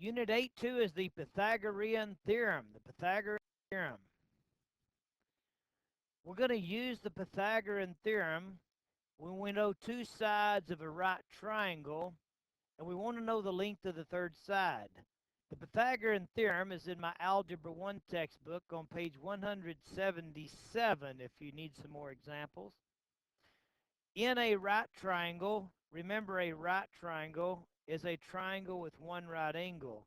Unit 8.2 is the Pythagorean Theorem. The Pythagorean Theorem. We're going to use the Pythagorean Theorem when we know two sides of a right triangle and we want to know the length of the third side. The Pythagorean Theorem is in my Algebra 1 textbook on page 177 if you need some more examples. In a right triangle, remember a right triangle is a triangle with one right angle.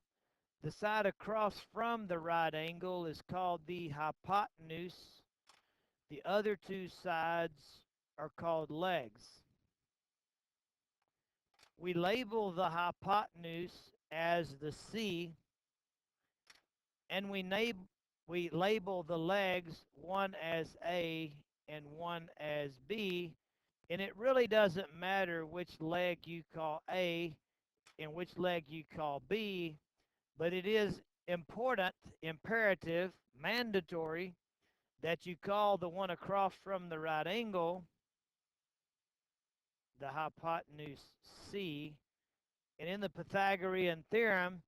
The side across from the right angle is called the hypotenuse. The other two sides are called legs. We label the hypotenuse as the C, and we label the legs one as A and one as B, and it really doesn't matter which leg you call A and which leg you call B, but it is important, imperative, mandatory that you call the one across from the right angle the hypotenuse C. And in the Pythagorean theorem,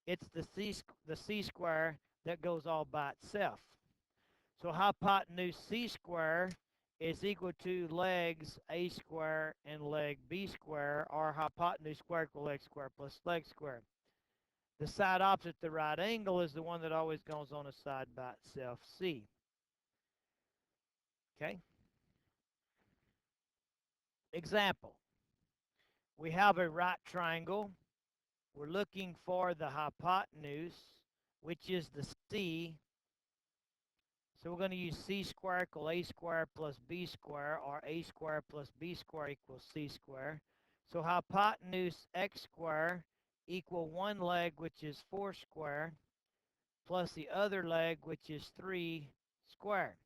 it's the C square that goes all by itself. So hypotenuse C square is equal to legs A square and leg B square, or hypotenuse square equal leg square plus leg square. The side opposite the right angle is the one that always goes on a side by itself, C. Okay? Example. We have a right triangle. We're looking for the hypotenuse, which is the C. So we're going to use C squared equal A squared plus B squared, or A squared plus B squared equals C squared. So hypotenuse X squared equal one leg, which is 4 squared, plus the other leg, which is 3 squared.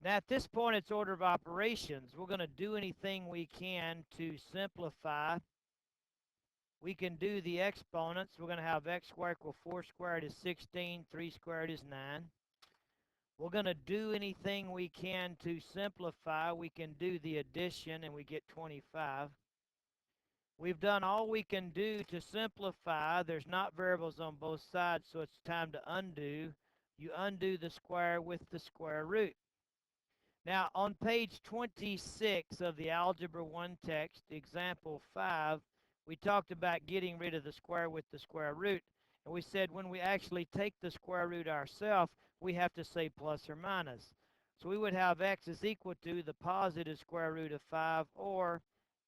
Now at this point, it's order of operations. We're going to do anything we can to simplify. We can do the exponents. We're going to have x squared equal 4 squared is 16, 3 squared is 9. We're going to do anything we can to simplify. We can do the addition and we get 25. We've done all we can do to simplify. There's not variables on both sides, so it's time to undo. You undo the square with the square root. Now, on page 26 of the Algebra 1 text, example 5, we talked about getting rid of the square with the square root. And we said when we actually take the square root ourselves, we have to say plus or minus. So we would have x is equal to the positive square root of 5, or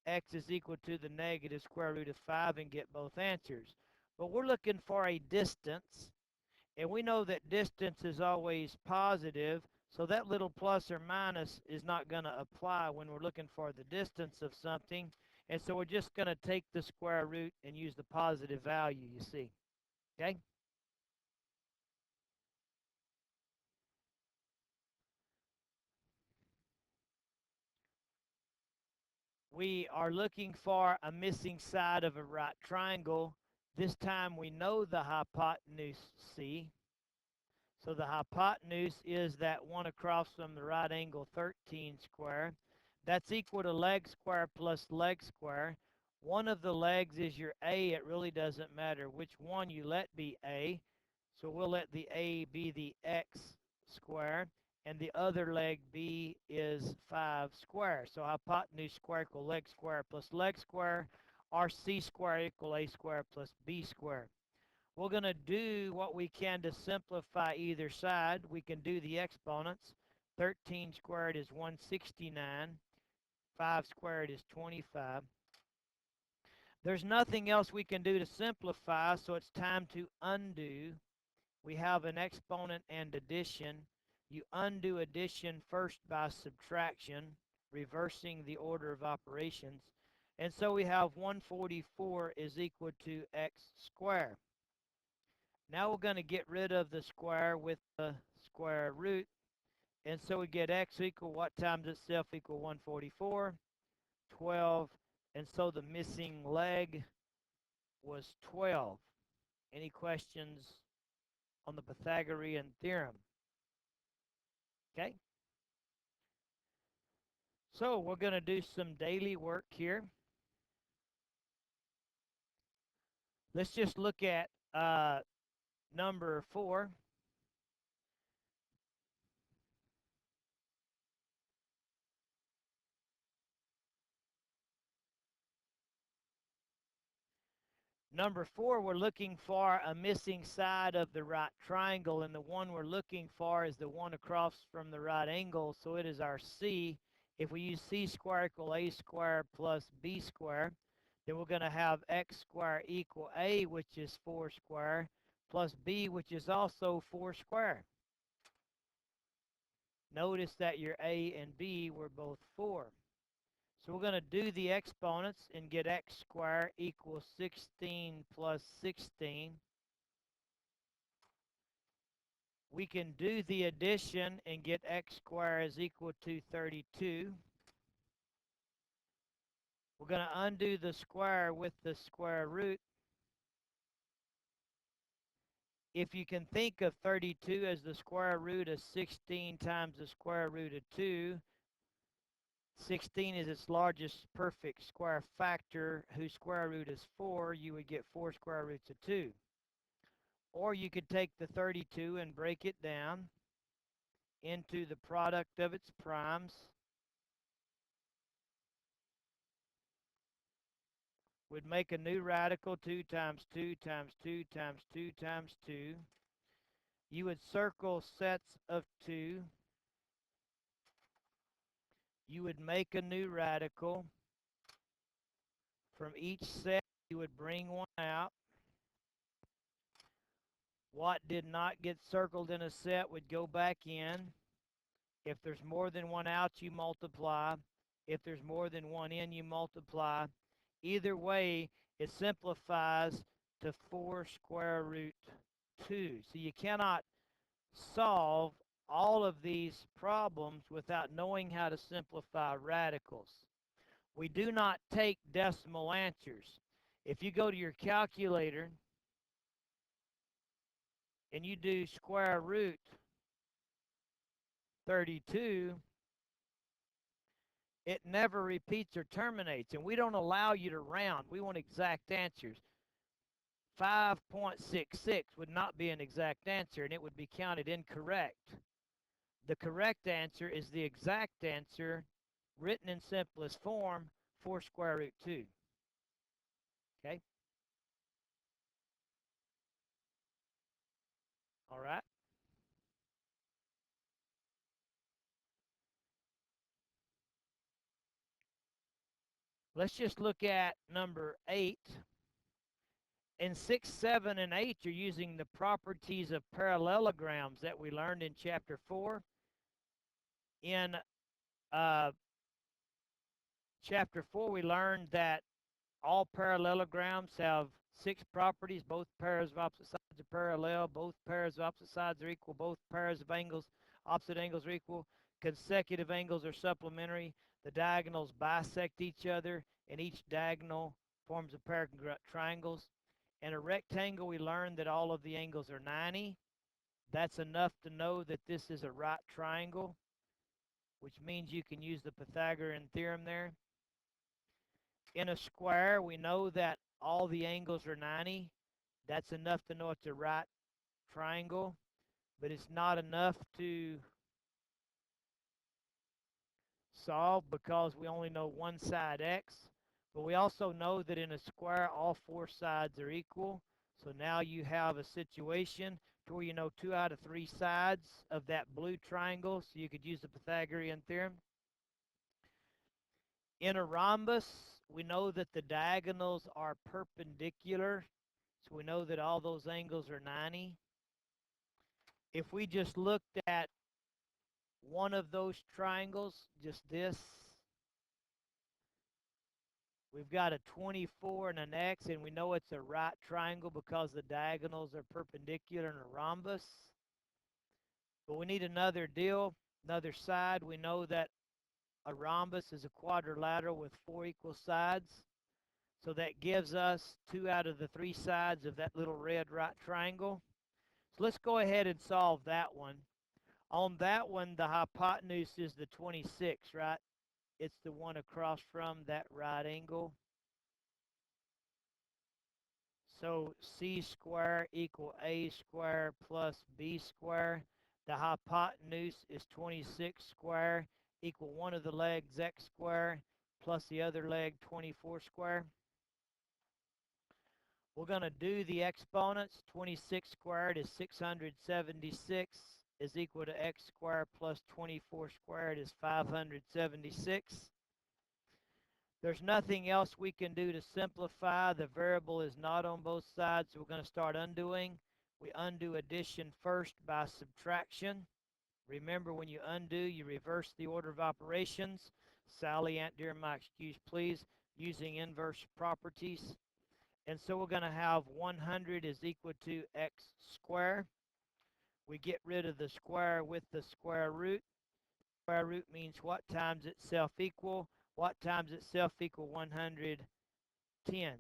x is equal to the negative square root of 5, and get both answers. But we're looking for a distance, and we know that distance is always positive, so that little plus or minus is not going to apply when we're looking for the distance of something. And so we're just going to take the square root and use the positive value, you see. Okay? We are looking for a missing side of a right triangle. This time we know the hypotenuse C. So the hypotenuse is that one across from the right angle, 13 square. That's equal to leg square plus leg square. One of the legs is your A. It really doesn't matter which one you let be A. So we'll let the A be the x square. And the other leg B is 5 square. So hypotenuse square equal leg square plus leg square, or C square equal A square plus B square. We're going to do what we can to simplify either side. We can do the exponents. 13 squared is 169. 5 squared is 25. There's nothing else we can do to simplify, so it's time to undo. We have an exponent and addition. You undo addition first by subtraction, reversing the order of operations. And so we have 144 is equal to x squared. Now we're going to get rid of the square with the square root. And so we get x equal what times itself equal 144? 12. And so the missing leg was 12. Any questions on the Pythagorean theorem? Okay. So we're going to do some daily work here. Let's just look at number 4. Number 4, we're looking for a missing side of the right triangle, and the one we're looking for is the one across from the right angle, so it is our C. If we use C squared equal A squared plus B squared, then we're going to have X squared equal A, which is 4 squared, plus B, which is also 4 squared. Notice that your A and B were both 4. So we're going to do the exponents and get X squared equals 16 plus 16. We can do the addition and get X squared is equal to 32. We're going to undo the square with the square root. If you can think of 32 as the square root of 16 times the square root of 2, 16 is its largest perfect square factor whose square root is 4. You would get 4 square roots of 2. Or you could take the 32 and break it down into the product of its primes. Would make a new radical, 2 times 2 times 2 times 2 times 2. You would circle sets of 2. You would make a new radical. From each set, you would bring one out. What did not get circled in a set would go back in. If there's more than one out, you multiply. If there's more than one in, you multiply. Either way, it simplifies to 4 square root 2. So you cannot solve all of these problems without knowing how to simplify radicals. We do not take decimal answers. If you go to your calculator and you do square root 32, it never repeats or terminates, and we don't allow you to round. We want exact answers. 5.66 would not be an exact answer, and it would be counted incorrect. The correct answer is the exact answer, written in simplest form, 4 square root 2. Okay? All right? Let's just look at number 8. In 6, 7, and 8, you're using the properties of parallelograms that we learned in chapter 4. In chapter 4, we learned that all parallelograms have 6 properties. Both pairs of opposite sides are parallel. Both pairs of opposite sides are equal. Both pairs of opposite angles are equal. Consecutive angles are supplementary. The diagonals bisect each other, and each diagonal forms a pair of congruent triangles. In a rectangle, we learned that all of the angles are 90. That's enough to know that this is a right triangle, which means you can use the Pythagorean theorem there. In a square, we know that all the angles are 90. That's enough to know it's a right triangle, but it's not enough to solve because we only know one side x. But we also know that in a square, all 4 sides are equal. So now you have a situation to where you know 2 out of 3 sides of that blue triangle, so you could use the Pythagorean theorem. In a rhombus, we know that the diagonals are perpendicular, so we know that all those angles are 90. If we just looked at one of those triangles, just this, we've got a 24 and an X, and we know it's a right triangle because the diagonals are perpendicular in a rhombus. But we need another deal, another side. We know that a rhombus is a quadrilateral with 4 equal sides. So that gives us 2 out of the 3 sides of that little red right triangle. So let's go ahead and solve that one. On that one, the hypotenuse is the 26, right? It's the one across from that right angle. So c squared equal a squared plus b squared. The hypotenuse is 26 squared equal one of the legs x squared plus the other leg 24 squared. We're going to do the exponents. 26 squared is 676 is equal to x squared plus 24 squared is 576. There's nothing else we can do to simplify. The variable is not on both sides, so we're going to start undoing. We undo addition first by subtraction. Remember, when you undo, you reverse the order of operations. Sally, Aunt dear, my excuse, please, using inverse properties. And so we're going to have 100 is equal to x squared. We get rid of the square with the square root. Square root means what times itself equal. What times itself equal 110.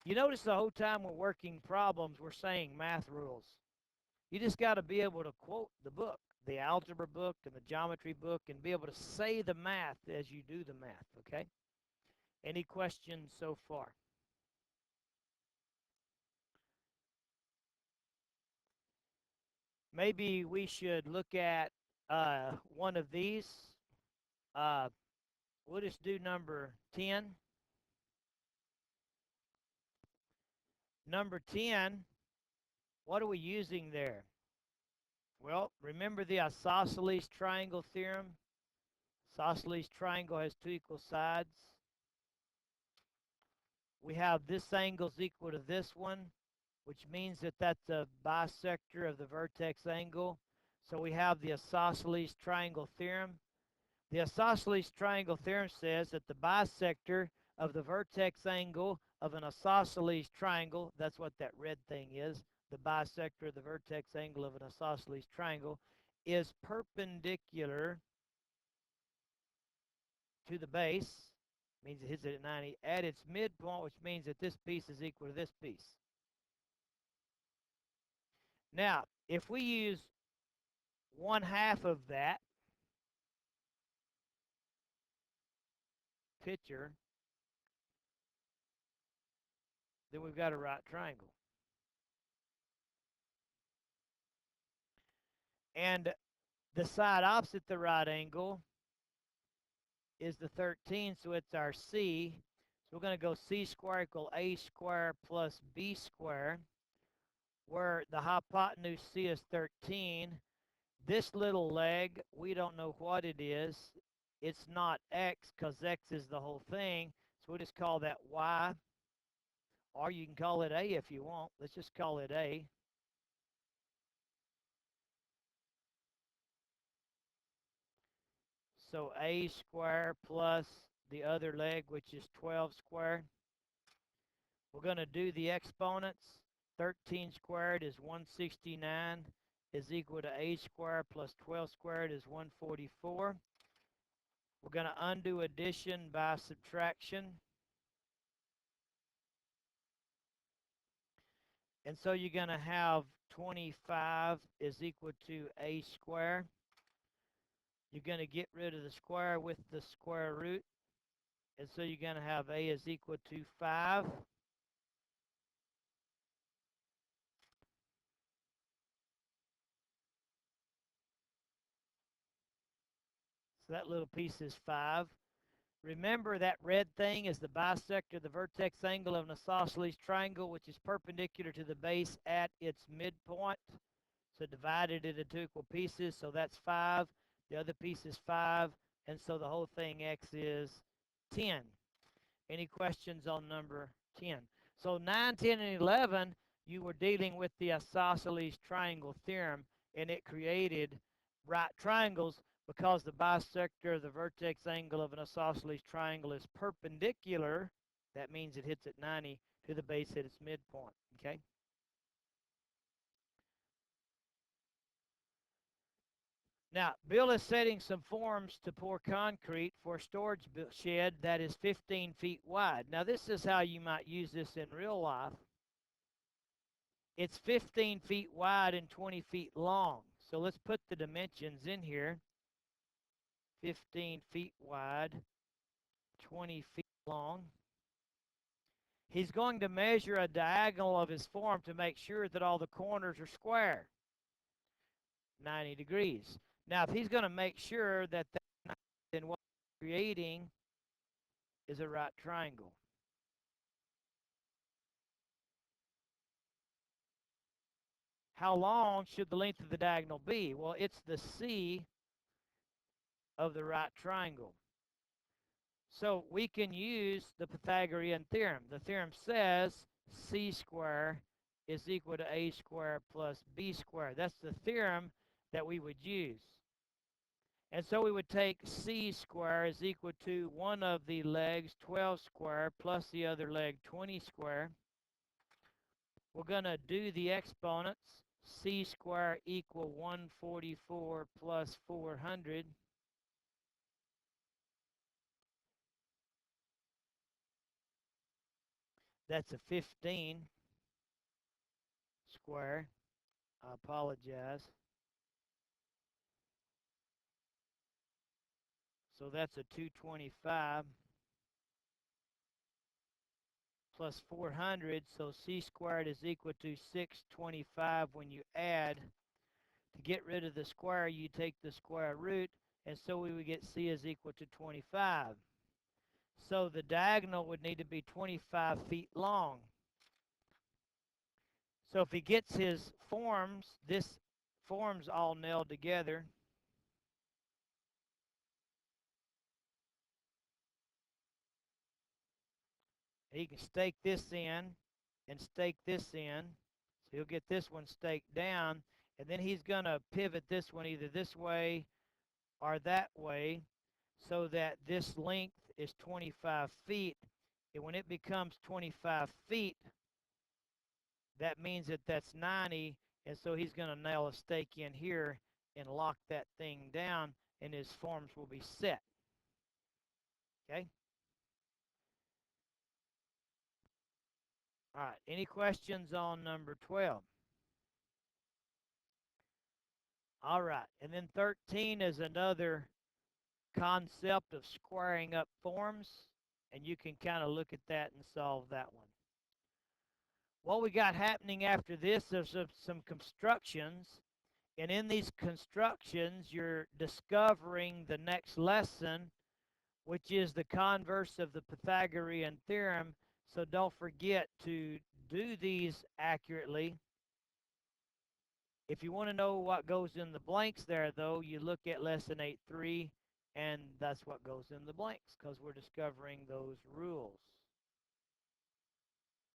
You notice the whole time we're working problems, we're saying math rules. You just got to be able to quote the book, the algebra book and the geometry book, and be able to say the math as you do the math, okay? Any questions so far? Maybe we should look at one of these. We'll just do number 10. Number 10, what are we using there? Well, remember the isosceles triangle theorem? Isosceles triangle has two equal sides. We have this angle is equal to this one, which means that that's a bisector of the vertex angle. So we have the isosceles triangle theorem. The isosceles triangle theorem says that the bisector of the vertex angle of an isosceles triangle, that's what that red thing is, the bisector of the vertex angle of an isosceles triangle, is perpendicular to the base, means it hits it at 90, at its midpoint, which means that this piece is equal to this piece. Now, if we use 1/2 of that picture, then we've got a right triangle. And the side opposite the right angle is the 13, so it's our C. So we're going to go C squared equal A squared plus B squared, where the hypotenuse C is 13. This little leg, we don't know what it is. It's not X because X is the whole thing, so we'll just call that Y. Or you can call it A if you want. Let's just call it A. So A squared plus the other leg, which is 12 squared. We're going to do the exponents. 13 squared is 169 is equal to A squared plus 12 squared is 144. We're going to undo addition by subtraction. And so you're going to have 25 is equal to A squared. You're going to get rid of the square with the square root. And so you're going to have A is equal to 5. So that little piece is 5. Remember that red thing is the bisector of the vertex angle of an isosceles triangle, which is perpendicular to the base at its midpoint. So divided it into equal pieces, so that's 5. The other piece is 5, and so the whole thing x is 10. Any questions on number 10? So 9, 10, and 11, you were dealing with the isosceles triangle theorem, and it created right triangles because the bisector of the vertex angle of an isosceles triangle is perpendicular. That means it hits at 90 to the base at its midpoint, okay? Now, Bill is setting some forms to pour concrete for a storage shed that is 15 feet wide. Now, this is how you might use this in real life. It's 15 feet wide and 20 feet long. So let's put the dimensions in here. 15 feet wide, 20 feet long. He's going to measure a diagonal of his form to make sure that all the corners are square, 90 degrees. Now, if he's going to make sure that then what he's creating is a right triangle. How long should the length of the diagonal be? Well, it's the C of the right triangle. So we can use the Pythagorean theorem. The theorem says C squared is equal to A squared plus B squared. That's the theorem that we would use. And so we would take C squared is equal to one of the legs, 12 squared, plus the other leg, 20 squared. We're going to do the exponents. C squared equal 144 plus 400. That's a 15 square. I apologize. So that's a 225 plus 400. So C squared is equal to 625 when you add. To get rid of the square, you take the square root, and so we would get C is equal to 25. So the diagonal would need to be 25 feet long. So if he gets his forms, this forms all nailed together, he can stake this in and stake this in. So he'll get this one staked down, and then he's going to pivot this one either this way or that way so that this length is 25 feet. And when it becomes 25 feet, that means that that's 90, and so he's going to nail a stake in here and lock that thing down, and his forms will be set. Okay? All right, any questions on number 12? All right, and then 13 is another concept of squaring up forms, and you can kind of look at that and solve that one. What we got happening after this is some constructions, and in these constructions, you're discovering the next lesson, which is the converse of the Pythagorean theorem. So don't forget to do these accurately. If you want to know what goes in the blanks there, though, you look at lesson 8.3, and that's what goes in the blanks because we're discovering those rules.